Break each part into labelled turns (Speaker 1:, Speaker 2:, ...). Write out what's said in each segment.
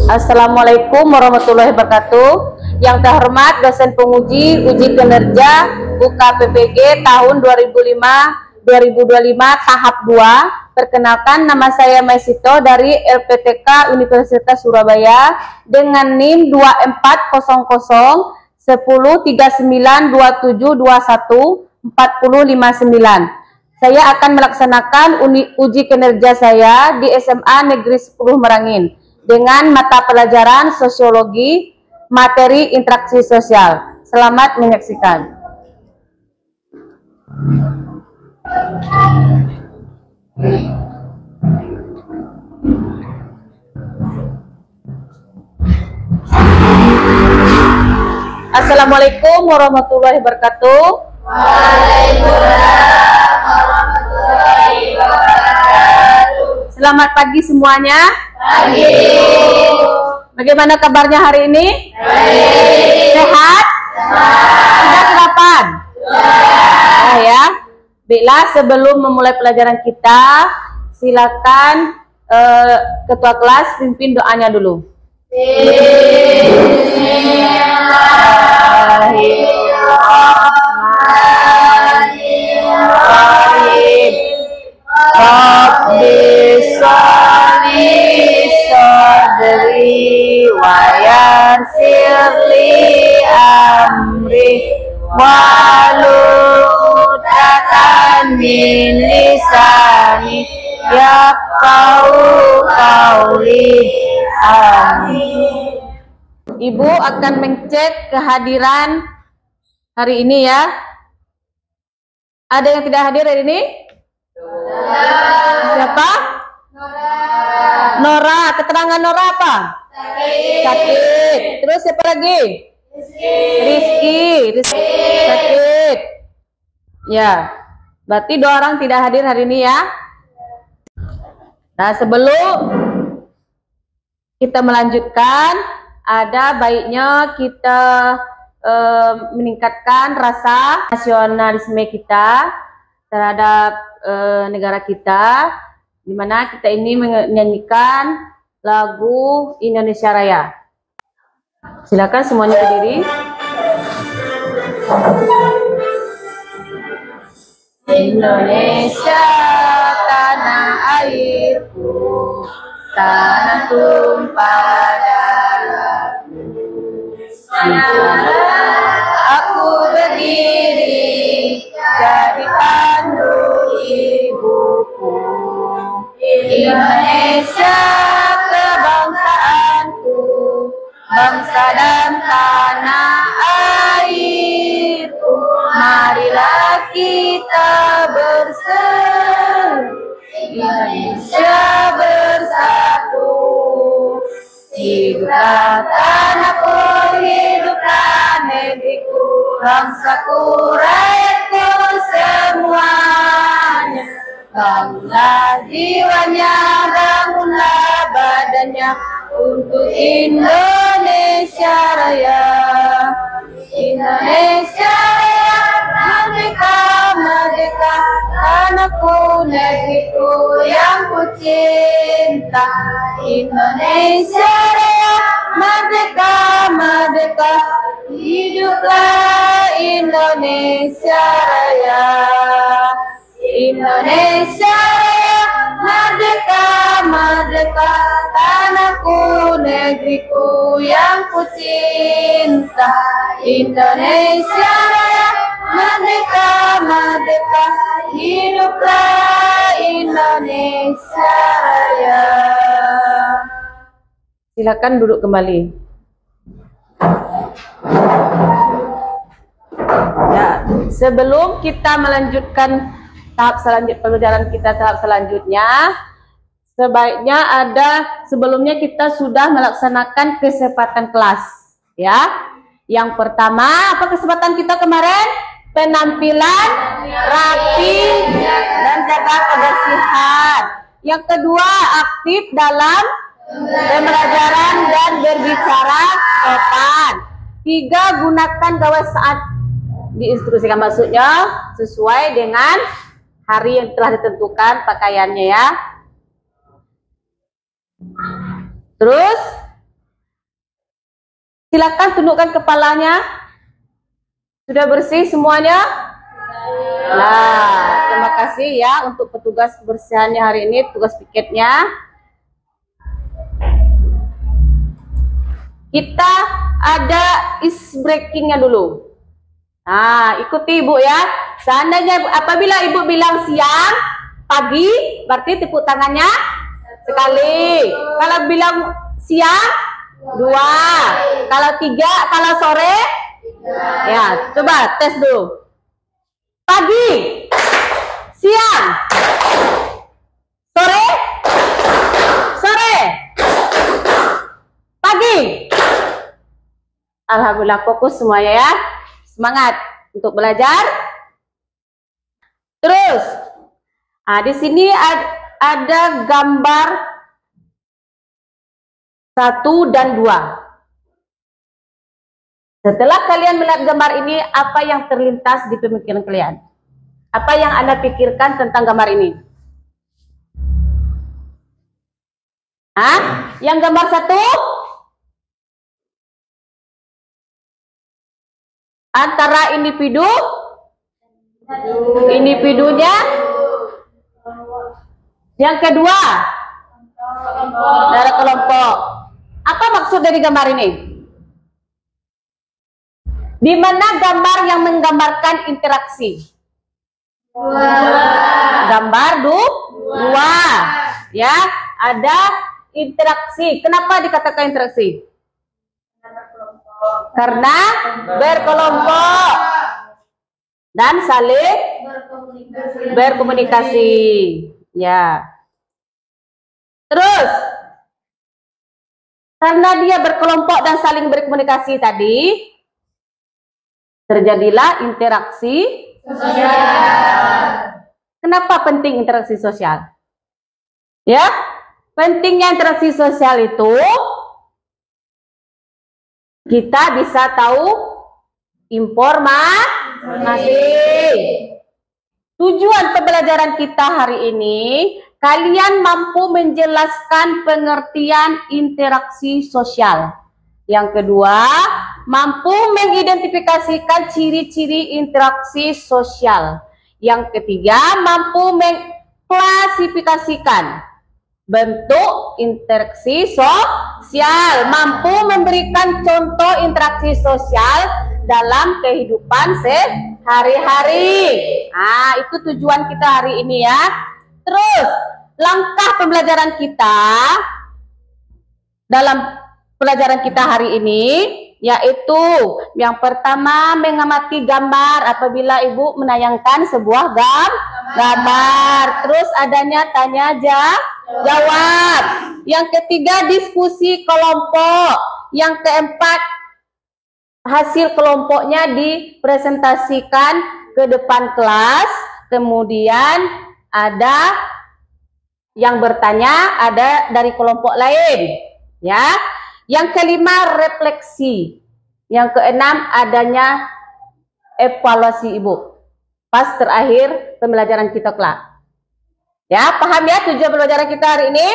Speaker 1: Assalamualaikum warahmatullahi wabarakatuh. Yang terhormat dosen penguji uji kinerja UKPPG tahun 2005-2025 tahap 2. Perkenalkan, nama saya Maisito dari LPTK Universitas Surabaya dengan NIM 2400 103927214059. Saya akan melaksanakan uji kinerja saya di SMA Negeri 10 Merangin dengan mata pelajaran sosiologi, materi interaksi sosial. Selamat menyaksikan. Assalamualaikum warahmatullahi wabarakatuh.
Speaker 2: Waalaikumsalam warahmatullahi wabarakatuh.
Speaker 1: Selamat pagi semuanya.
Speaker 2: Pagi.
Speaker 1: Bagaimana kabarnya hari ini?
Speaker 2: Baik.
Speaker 1: Sehat? Sudah sarapan? Oh ya. Baiklah, sebelum memulai pelajaran kita, silakan ketua kelas pimpin doanya dulu. Bismillahirrahmanirrahim. Rabbi sholli sadri wa yassir li amri wahlul 'uqdatam min lisani yafqahu qawli. Amin. Ibu akan mengcek kehadiran hari ini ya. Ada yang tidak hadir hari ini? Siapa? Nora. Keterangan Nora apa? Sakit. Terus siapa lagi? Rizky. Sakit. Ya. Berarti 2 orang tidak hadir hari ini ya. Nah, sebelum kita melanjutkan, ada baiknya kita meningkatkan rasa nasionalisme kita terhadap negara kita, di mana kita ini menyanyikan lagu Indonesia Raya. Silakan semuanya berdiri. Indonesia tanah airku, tanah tumpah darahku. Aku berdiri jadi pandu ibuku. Indonesia kebangsaanku, bangsa dan tanah airku. Marilah kita bersatu, Indonesia bersatu. Hiduplah tanahku, hiduplah negeriku, bangsaku, rakyatku semuanya. Bangunlah jiwanya, bangunlah badannya untuk Indonesia Raya. Indonesia Raya, merdeka, merdeka, tanahku, negeriku yang ku cinta. Indonesia Raya, merdeka, merdeka, hiduplah Indonesia Raya. Indonesia Raya, merdeka, merdeka, tanahku, negeriku yang ku cinta. Indonesia Raya, merdeka, merdeka, hiduplah Indonesia Raya. Silakan duduk kembali. Ya, sebelum kita melanjutkan tahap selanjutnya, pelajaran kita tahap selanjutnya, sebaiknya sebelumnya kita sudah melaksanakan kesempatan kelas ya. Yang pertama, apa kesempatan kita kemarin? Penampilan rapi dan jaga kebersihan. Yang kedua, aktif dalam pembelajaran dan berbicara sopan. 3, gunakan gawai saat diinstruksikan, maksudnya sesuai dengan hari yang telah ditentukan pakaiannya ya. Terus Silakan tundukkan kepalanya. Sudah bersih semuanya? Nah, terima kasih ya untuk petugas kebersihannya hari ini, tugas piketnya. Kita ada is breakingnya dulu. Nah, ikuti Ibu ya. Seandainya apabila Ibu bilang siang, pagi, berarti tepuk tangannya sekali. Kalau bilang siang, 2. Kalau 3, kalau sore, ya, coba tes dulu. Pagi, siang, sore, sore, pagi. Alhamdulillah, fokus semuanya ya. Semangat untuk belajar. Terus, di sini ada gambar 1 dan 2. Setelah kalian melihat gambar ini, apa yang terlintas di pemikiran kalian? Apa yang Anda pikirkan tentang gambar ini? Yang gambar 1? Antara individunya. Yang kedua, dari kelompok. Apa maksud dari gambar ini? Di mana gambar yang menggambarkan interaksi? Gambar 2. Ya, ada interaksi. Kenapa dikatakan interaksi? Karena berkelompok dan saling berkomunikasi. Ya. Terus, karena dia berkelompok dan saling berkomunikasi tadi, terjadilah interaksi sosial. Kenapa penting interaksi sosial? Ya, pentingnya interaksi sosial itu kita bisa tahu informasi. Tujuan pembelajaran kita hari ini, kalian mampu menjelaskan pengertian interaksi sosial. Yang kedua, mampu mengidentifikasikan ciri-ciri interaksi sosial. Yang ketiga, mampu mengklasifikasikan bentuk interaksi sosial, mampu memberikan contoh interaksi sosial dalam kehidupan sehari-hari. Itu tujuan kita hari ini ya. Terus, langkah pembelajaran kita dalam pelajaran kita hari ini, yaitu yang pertama mengamati gambar apabila Ibu menayangkan sebuah gambar. Terus adanya tanya jawab. Yang ketiga diskusi kelompok. Yang keempat hasil kelompoknya dipresentasikan ke depan kelas. Kemudian ada yang bertanya, ada dari kelompok lain. Ya. Yang kelima refleksi. Yang keenam adanya evaluasi Ibu. Pas terakhir pembelajaran kita kelak. Ya, paham ya tujuan pembelajaran kita hari ini?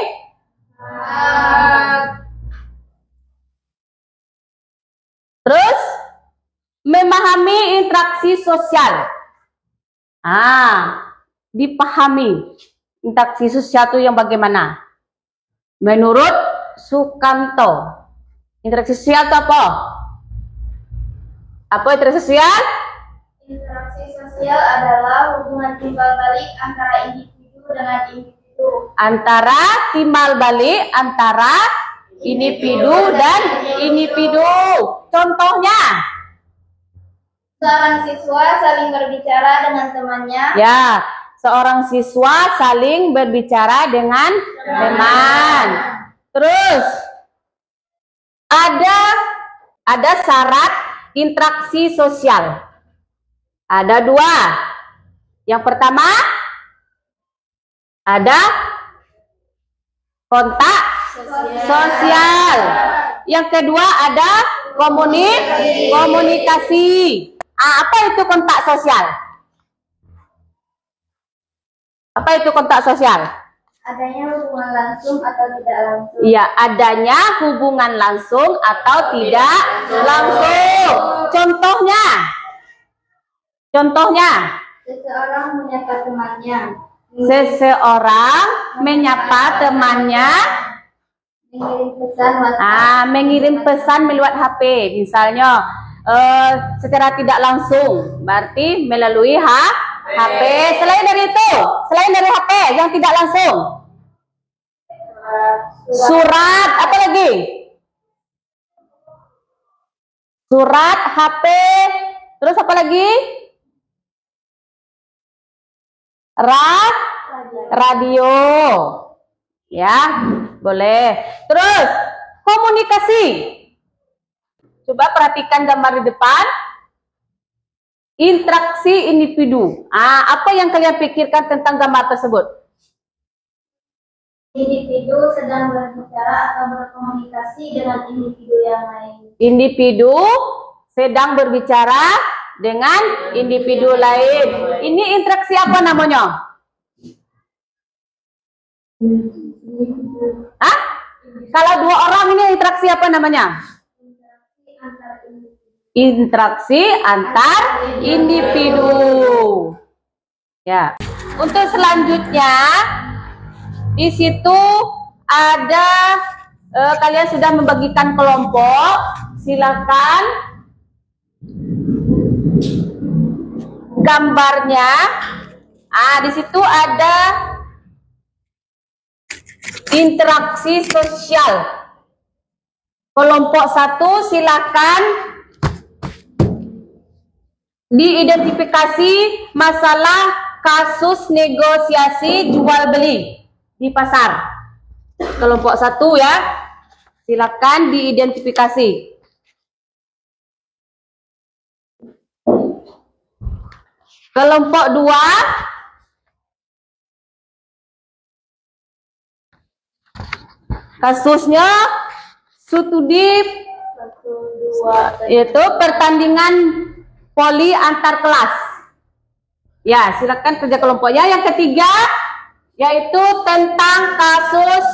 Speaker 1: Terus memahami interaksi sosial. Dipahami interaksi sosial itu yang bagaimana? Menurut Sukamto, interaksi sosial itu apa? Apa interaksi sosial?
Speaker 2: Interaksi sosial adalah hubungan timbal balik antara individu dengan individu.
Speaker 1: Antara timbal balik antara individu dan individu. Contohnya?
Speaker 2: Seorang siswa saling berbicara dengan temannya.
Speaker 1: Ya, seorang siswa saling berbicara dengan teman. Terus ada syarat interaksi sosial. Ada 2. Yang pertama ada kontak sosial. Yang kedua ada komunikasi. Apa itu kontak sosial? Apa itu kontak sosial?
Speaker 2: Adanya hubungan langsung atau tidak langsung.
Speaker 1: Iya, adanya hubungan langsung atau tidak langsung. Contohnya.
Speaker 2: Seseorang menyapa temannya.
Speaker 1: Seseorang menyapa temannya.
Speaker 2: Mengirim pesan WhatsApp.
Speaker 1: Mengirim pesan melalui HP. Misalnya, secara tidak langsung. Berarti melalui HP. Selain dari HP yang tidak langsung. Surat, apa lagi? Surat, HP, terus apa lagi? Radio. Ya, boleh. Terus, komunikasi. Coba perhatikan gambar di depan. Interaksi individu. Apa yang kalian pikirkan tentang gambar tersebut?
Speaker 2: Individu sedang berbicara atau berkomunikasi dengan individu yang lain. Individu
Speaker 1: sedang berbicara dengan individu lain. Ini interaksi apa namanya? Kalau dua orang ini interaksi apa namanya? Interaksi antar individu. Ya. Untuk selanjutnya, di situ ada kalian sudah membagikan kelompok. Silakan gambarnya. Di situ ada interaksi sosial. Kelompok 1 silakan diidentifikasi masalah kasus negosiasi jual beli di pasar. Kelompok 1 ya, silakan diidentifikasi. Kelompok 2 kasusnya studi yaitu pertandingan voli antar kelas. Ya, silakan kerja kelompoknya. Yang ketiga yaitu tentang kasus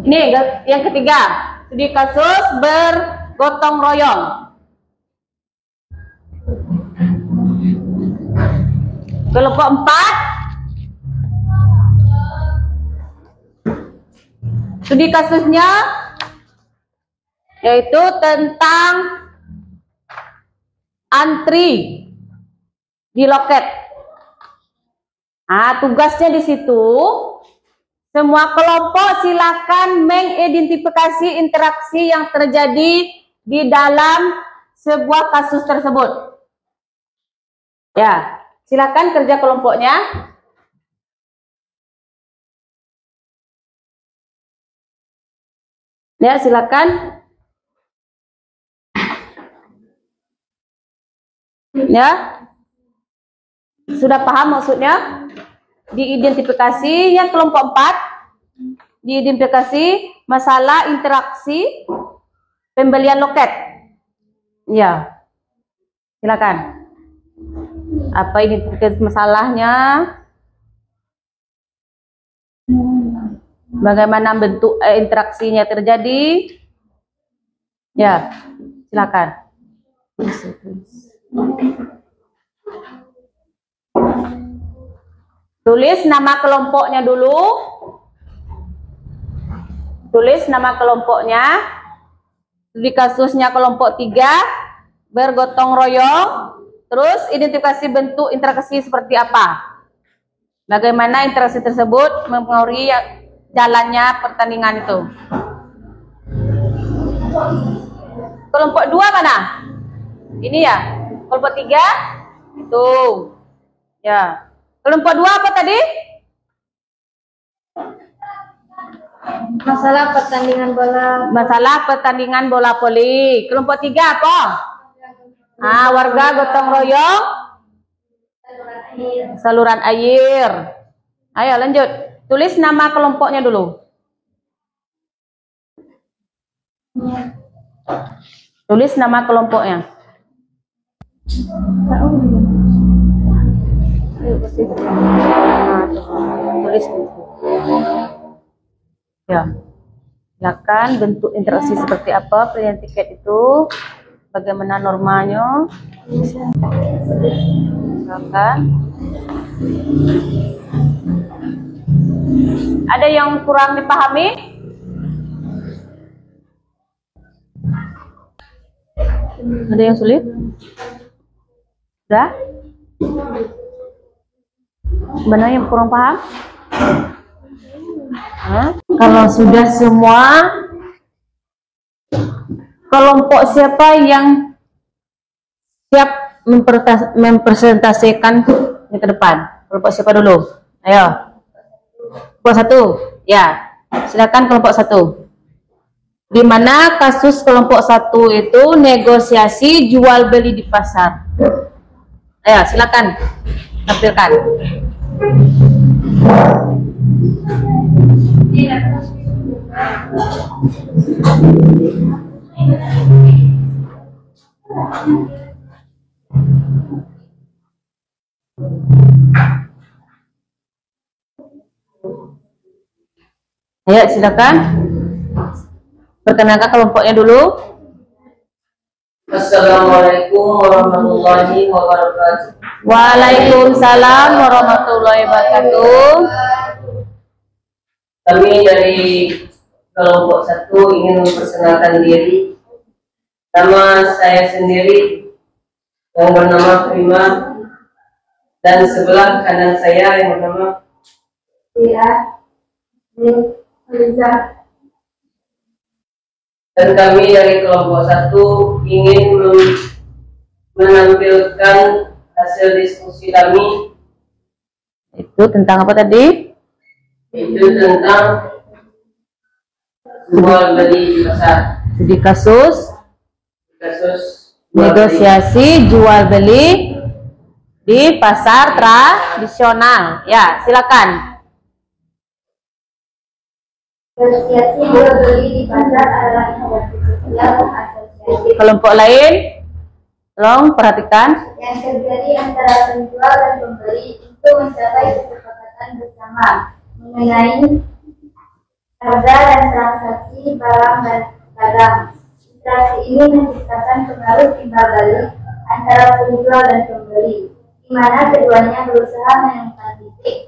Speaker 1: ini yang ketiga, studi kasus bergotong royong. Kelompok 4 studi kasusnya yaitu tentang antri di loket. Tugasnya di situ semua kelompok silakan mengidentifikasi interaksi yang terjadi di dalam sebuah kasus tersebut. Ya, silakan kerja kelompoknya. Ya, silakan. Ya, sudah paham maksudnya? Diidentifikasi yang kelompok 4, diidentifikasi masalah interaksi pembelian loket. Ya, silakan. Apa identifikasi masalahnya? Bagaimana bentuk interaksinya terjadi? Ya, silakan. Tulis nama kelompoknya dulu. Tulis nama kelompoknya. Di kasusnya kelompok 3 bergotong royong. Terus identifikasi bentuk interaksi seperti apa. Bagaimana interaksi tersebut mempengaruhi jalannya pertandingan itu. Kelompok 2 mana? Ini ya. Kelompok 3 itu. Ya. Kelompok 2 apa tadi?
Speaker 2: Masalah pertandingan bola voli.
Speaker 1: Kelompok 3 apa? Warga gotong royong saluran air. Ayo lanjut. Tulis nama kelompoknya dulu. Tulis nama kelompoknya. interaksi. Nah, tulis. Ya, silakan bentuk interaksi seperti apa pilihan tiket itu, bagaimana normanya. Silakan. Ada yang kurang dipahami? Ada yang sulit? Sudah? Mana yang kurang paham? Kalau sudah semua, kelompok siapa yang siap mempresentasikan yang ke depan? Kelompok siapa dulu? Ayo. Kelompok 1. Ya, silakan kelompok 1. Di mana kasus kelompok 1 itu negosiasi jual beli di pasar. Ayo, silakan tampilkan. Ayo, silakan. Perkenalkan kelompoknya dulu.
Speaker 3: Assalamualaikum warahmatullahi wabarakatuh.
Speaker 1: Waalaikumsalam warahmatullahi wabarakatuh.
Speaker 3: Kami dari kelompok 1 ingin memperkenalkan diri. Nama saya sendiri yang bernama Prima, dan sebelah kanan saya yang bernama Liza. Dan kami dari kelompok 1 ingin menampilkan hasil diskusi kami.
Speaker 1: Itu tentang apa tadi?
Speaker 3: Itu tentang jual beli di pasar.
Speaker 1: Di kasus negosiasi jual beli di pasar tradisional. Ya, silakan.
Speaker 2: Negosiasi jual beli di pasar adalah interaksi sosial asosiatif
Speaker 1: Kelompok lain, tolong perhatikan.
Speaker 2: yang terjadi antara penjual dan pembeli untuk mencapai kesepakatan bersama mengenai harga dan transaksi barang dan dagang. Interaksi ini menciptakan pengaruh timbal balik antara penjual dan pembeli, di mana keduanya berusaha menemukan titik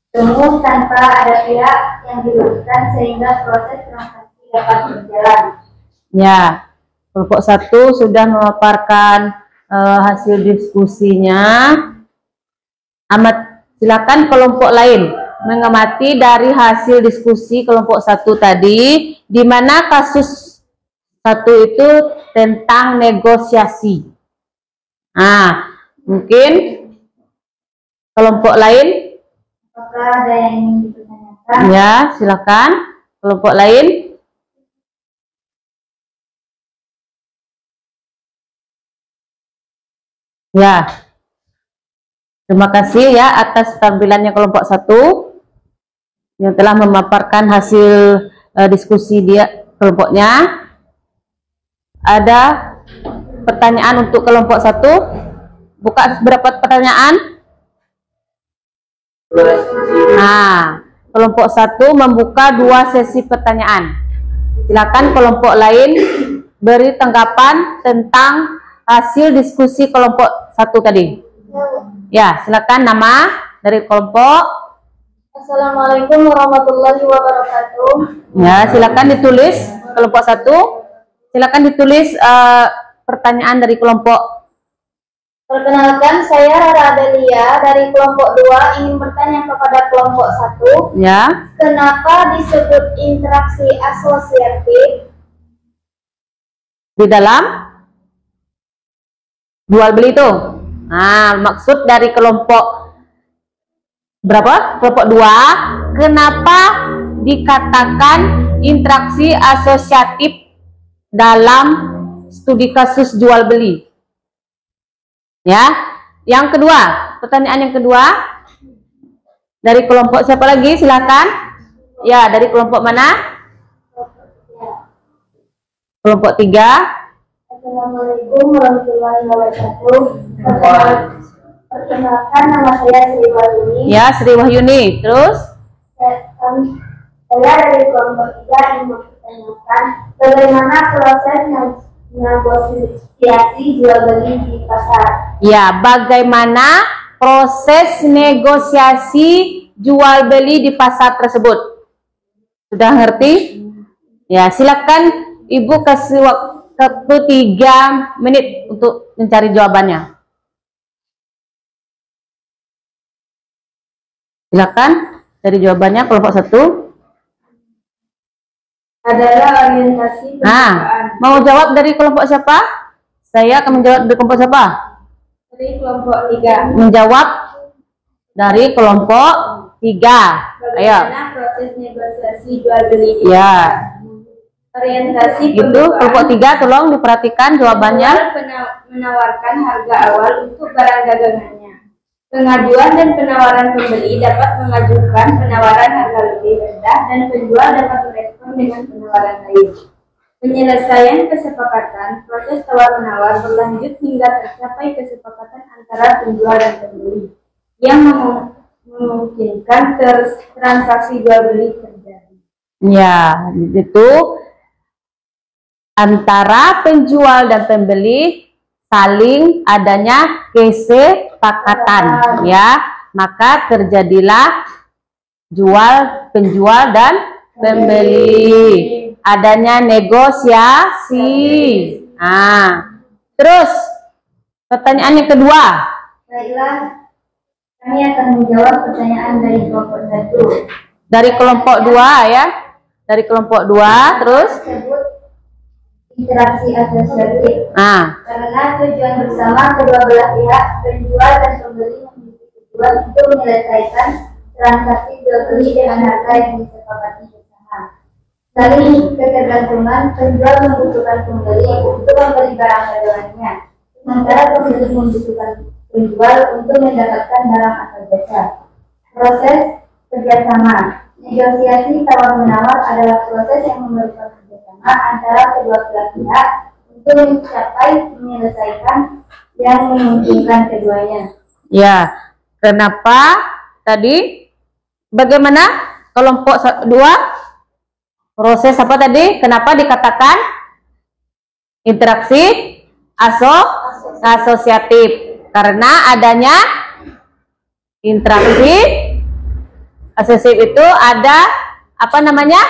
Speaker 2: temu tanpa ada pihak yang dirugikan sehingga proses transaksi dapat berjalan.
Speaker 1: Ya, kelompok 1 sudah memaparkan hasil diskusinya. Silakan kelompok lain mengamati dari hasil diskusi kelompok 1 tadi, di mana kasus 1 itu tentang negosiasi. Nah, mungkin kelompok lain.
Speaker 2: Apakah ada yang ingin ditanyakan?
Speaker 1: Ya, silakan kelompok lain. Ya, terima kasih ya atas tampilannya kelompok 1 yang telah memaparkan hasil diskusi kelompoknya. Ada pertanyaan untuk kelompok 1? Buka berapa pertanyaan? Nah, kelompok 1 membuka 2 sesi pertanyaan. Silakan kelompok lain beri tanggapan tentang hasil diskusi kelompok 1 tadi. Ya, silakan nama dari kelompok.
Speaker 2: Assalamualaikum warahmatullahi wabarakatuh.
Speaker 1: Ya, silakan ditulis kelompok 1. Silakan ditulis pertanyaan dari kelompok.
Speaker 2: Perkenalkan, saya Rara Adelia dari kelompok 2 ingin bertanya kepada kelompok 1.
Speaker 1: Ya.
Speaker 2: Kenapa disebut interaksi asosiatif?
Speaker 1: Di dalam jual beli itu. Nah, maksud dari kelompok berapa? Kelompok 2, kenapa dikatakan interaksi asosiatif dalam studi kasus jual beli? Ya, yang kedua, pertanyaan yang kedua dari kelompok siapa lagi? Silakan. Ya, dari kelompok mana? Kelompok 3.
Speaker 2: Assalamualaikum warahmatullahi wabarakatuh. Perkenalkan, Perkenalkan, nama saya Sri Wahyuni.
Speaker 1: Ya, Sri Wahyuni. Terus?
Speaker 2: Saya dari kelompok 3 ingin mempertanyakan bagaimana proses negosiasi jual beli di pasar.
Speaker 1: Ya, bagaimana proses negosiasi jual beli di pasar tersebut? Sudah ngerti? Ya, silakan Ibu kasih waktu 3 menit untuk mencari jawabannya. Silakan dari jawabannya kelompok 1.
Speaker 2: Adalah orientasi
Speaker 1: Nah, mau jawab dari kelompok siapa? Saya akan menjawab dari kelompok siapa?
Speaker 2: Dari kelompok 3.
Speaker 1: Menjawab dari kelompok 3. Ayo.
Speaker 2: Bagaimana proses negosiasi jual beli?
Speaker 1: Ya.
Speaker 2: Orientasi
Speaker 1: Itu kelompok 3, tolong diperhatikan jawabannya.
Speaker 2: Menawarkan harga awal untuk barang dagangannya. Pengajuan dan penawaran pembeli dapat mengajukan penawaran harga lebih rendah dan penjual dapat merespon dengan penawaran lain. Penyelesaian kesepakatan, proses tawar-menawar berlanjut hingga tercapai kesepakatan antara penjual dan pembeli yang memungkinkan transaksi jual beli terjadi. Ya, itu antara penjual dan pembeli saling adanya kesepakatan, ya, maka terjadilah penjual dan pembeli, adanya negosiasi. Nah, terus pertanyaan yang kedua. Baiklah, kami akan menjawab pertanyaan dari kelompok 1.
Speaker 1: Dari kelompok 2 ya, dari kelompok 2, terus
Speaker 2: interaksi asosiatif.
Speaker 1: Karena
Speaker 2: tujuan bersama kedua belah pihak, penjual dan pembeli memiliki tujuan untuk menyelesaikan transaksi jual beli dengan harga yang disepakati bersama. Saling ketergantungan, penjual membutuhkan pembeli untuk membeli barang dagangannya, sementara pembeli membutuhkan penjual untuk mendapatkan barang atau jasa. Proses kerjasama. Negosiasi tawar-menawar adalah proses yang memerlukan kerjasama antara kedua belah pihak untuk mencapai menyelesaikan yang menguntungkan keduanya.
Speaker 1: Ya, kenapa tadi? Bagaimana kelompok 2? Proses apa tadi? Kenapa dikatakan interaksi asosiatif? Karena adanya interaksi asosiatif itu ada apa namanya?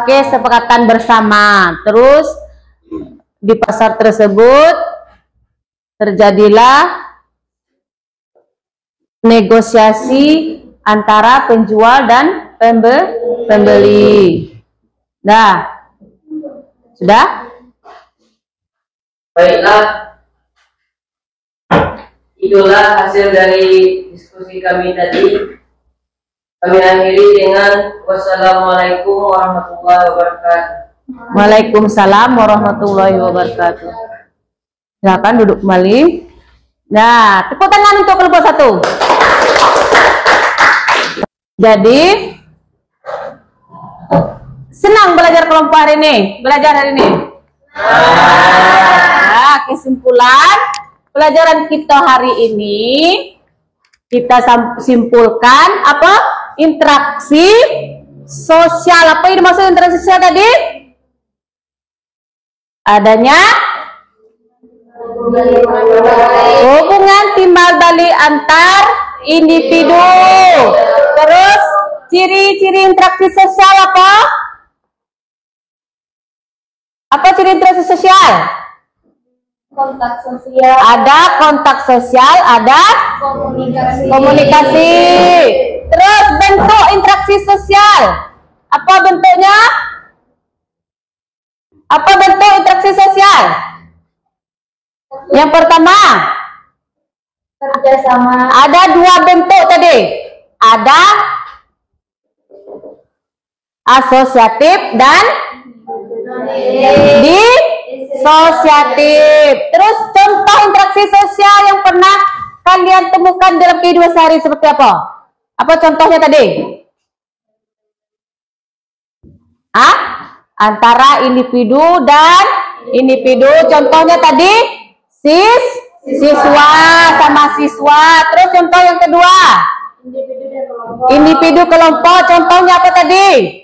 Speaker 1: Kesepakatan bersama. Terus di pasar tersebut terjadilah negosiasi antara penjual dan pembeli. Nah, sudah?
Speaker 3: Baiklah, itulah hasil dari diskusi kami tadi. Kami akhiri dengan wassalamualaikum warahmatullahi wabarakatuh.
Speaker 1: Waalaikumsalam warahmatullahi wabarakatuh. Silakan duduk kembali. Nah, tepuk tangan untuk kelompok 1. Jadi senang belajar kelompok hari ini, Nah, kesimpulan pelajaran kita hari ini kita simpulkan apa? Interaksi sosial. Apa yang dimaksud interaksi sosial tadi? Adanya hubungan timbal balik antar individu. Terus ciri-ciri interaksi sosial apa? Apa ciri interaksi sosial?
Speaker 2: Kontak sosial.
Speaker 1: Ada kontak sosial, ada komunikasi. Terus bentuk interaksi sosial. Apa bentuknya? Apa bentuk interaksi sosial? Yang pertama,
Speaker 2: Kerjasama.
Speaker 1: ada 2 bentuk tadi. Ada asosiatif dan disosiatif. Terus contoh interaksi sosial yang pernah kalian temukan dalam kehidupan sehari seperti apa? Apa contohnya tadi? Antara individu dan individu. Contohnya tadi siswa sama siswa. Terus contoh yang kedua, individu kelompok. Contohnya apa tadi?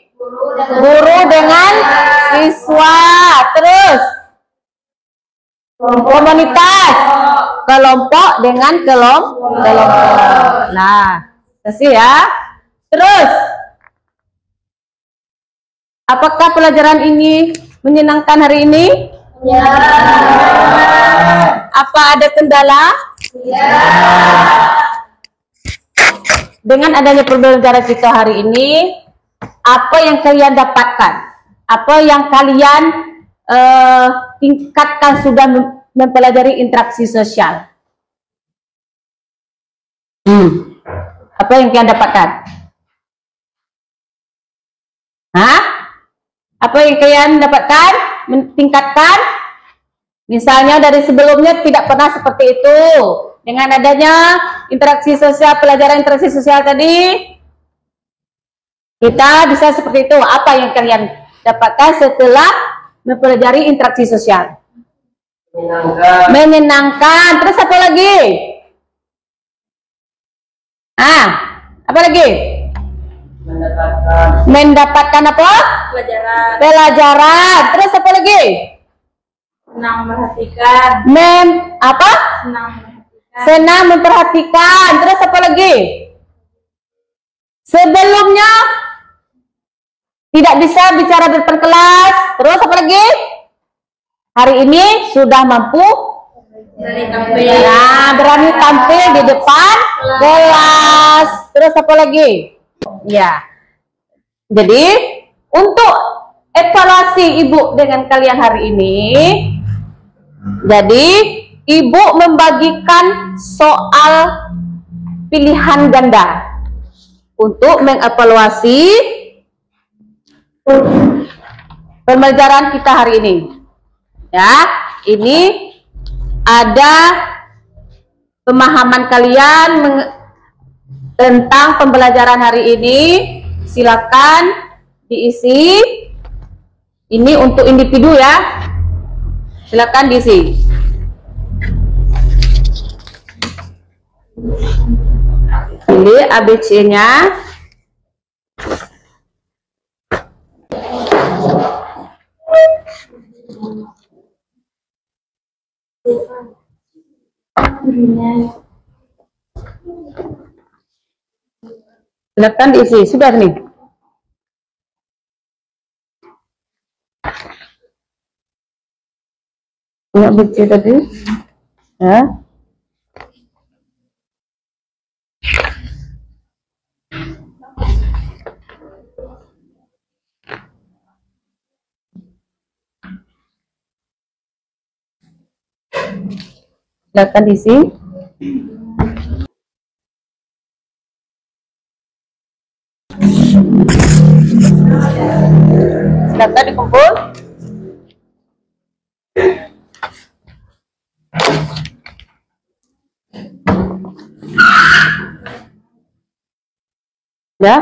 Speaker 1: Guru dengan siswa. Terus komunitas, kelompok dengan kelompok. Nah, kasih ya. Terus, apakah pelajaran ini menyenangkan hari ini?
Speaker 2: Ya.
Speaker 1: Apa ada kendala?
Speaker 2: Ya.
Speaker 1: Dengan adanya pembelajaran kita hari ini, apa yang kalian dapatkan? Apa yang kalian tingkatkan sudah mempelajari interaksi sosial? Apa yang kalian dapatkan? Hah? Apa yang kalian dapatkan? Meningkatkan? Misalnya dari sebelumnya tidak pernah seperti itu. Dengan adanya interaksi sosial, pelajaran interaksi sosial tadi, kita bisa seperti itu. Apa yang kalian dapatkan setelah mempelajari interaksi sosial? Menyenangkan. Terus apa lagi? Apa lagi? Mendapatkan apa? Pelajaran. Terus apa lagi?
Speaker 2: Senang memperhatikan.
Speaker 1: Apa?
Speaker 2: Senang memperhatikan.
Speaker 1: Senang memperhatikan. Terus apa lagi? Sebelumnya tidak bisa bicara di depan kelas. Terus apa lagi? Hari ini sudah mampu berani tampil di depan kelas. Terus apa lagi? Ya. Jadi untuk evaluasi ibu dengan kalian hari ini, jadi ibu membagikan soal pilihan ganda untuk mengevaluasi pembelajaran kita hari ini. Ya, ini ada pemahaman kalian tentang pembelajaran hari ini. Silakan diisi. Ini untuk individu ya. Silakan diisi. Pilih ABC-nya. Silakan diisi. Sudah nih. Ini ABC tadi. Ya. Silakan diisi. Silakan dikumpul. Ya.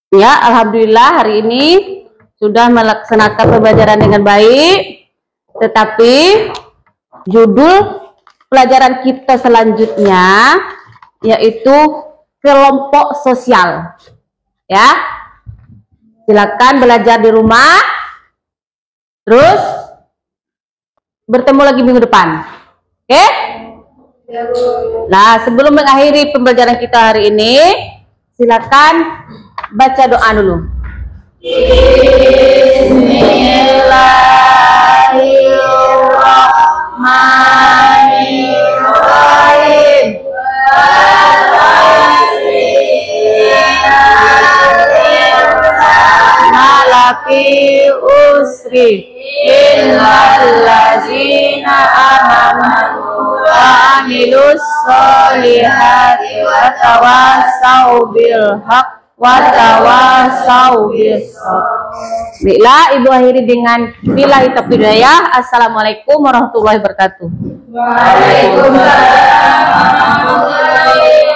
Speaker 1: Ya, alhamdulillah hari ini sudah melaksanakan pembelajaran dengan baik. Tetapi judul pelajaran kita selanjutnya yaitu kelompok sosial. Ya. Silakan belajar di rumah. Terus bertemu lagi minggu depan. Oke? Nah, sebelum mengakhiri pembelajaran kita hari ini, silakan baca doa dulu. Bismillahirrahmanirrahim. Malafi usri illallazina amanu wa amilus solihati wa tawasau bil haq wa tawasau bis sabr. Bila ibu akhiri dengan billahi taufiq hidayah. Assalamualaikum warahmatullahi wabarakatuh.
Speaker 2: Waalaikumsalam warahmatullahi wabarakatuh.